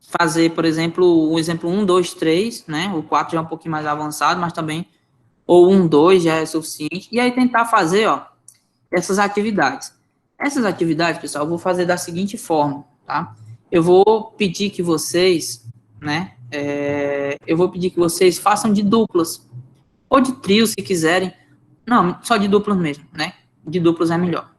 fazer, por exemplo, o exemplo 1, 2, 3, né? O 4 já é um pouquinho mais avançado, mas também, ou 1, 2 já é suficiente. E aí tentar fazer, ó, essas atividades. Essas atividades, pessoal, eu vou fazer da seguinte forma, tá? Eu vou pedir que vocês, né, eu vou pedir que vocês façam de duplas, ou de trios, se quiserem. Não, só de duplas mesmo, né? De duplas é melhor.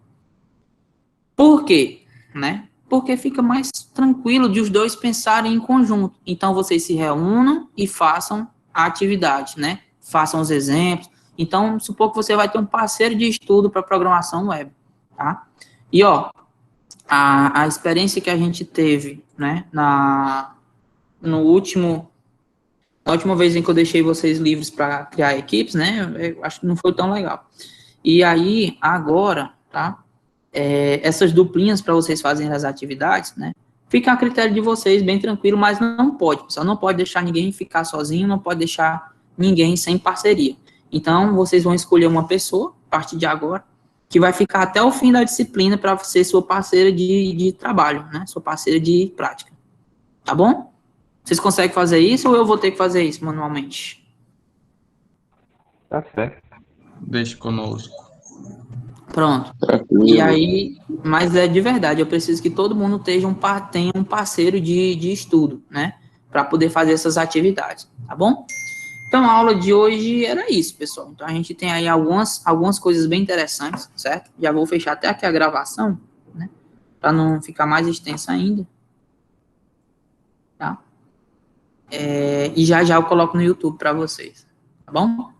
Por quê? Né? Porque fica mais tranquilo de os dois pensarem em conjunto. Então, vocês se reúnam e façam a atividade, né? Façam os exemplos. Então, supor que você vai ter um parceiro de estudo para programação web, tá? E, ó, a experiência que a gente teve, né, na última vez em que eu deixei vocês livres para criar equipes, né, eu acho que não foi tão legal. E aí, agora, tá? Essas duplinhas para vocês fazerem as atividades, né? Fica a critério de vocês, bem tranquilo, mas não pode, pessoal, não pode deixar ninguém ficar sozinho, não pode deixar ninguém sem parceria. Então, vocês vão escolher uma pessoa, a partir de agora, que vai ficar até o fim da disciplina para ser sua parceira de trabalho, né? Sua parceira de prática. Tá bom? Vocês conseguem fazer isso ou eu vou ter que fazer isso manualmente? Tá certo. Deixa conosco. Pronto. E Tranquilo. aí, mas é de verdade, eu preciso que todo mundo tenha um parceiro de estudo, né? Para poder fazer essas atividades, tá bom? Então, a aula de hoje era isso, pessoal. Então, a gente tem aí algumas coisas bem interessantes, certo? Já vou fechar até aqui a gravação, né? Para não ficar mais extensa ainda, tá? E já já eu coloco no YouTube para vocês, tá bom?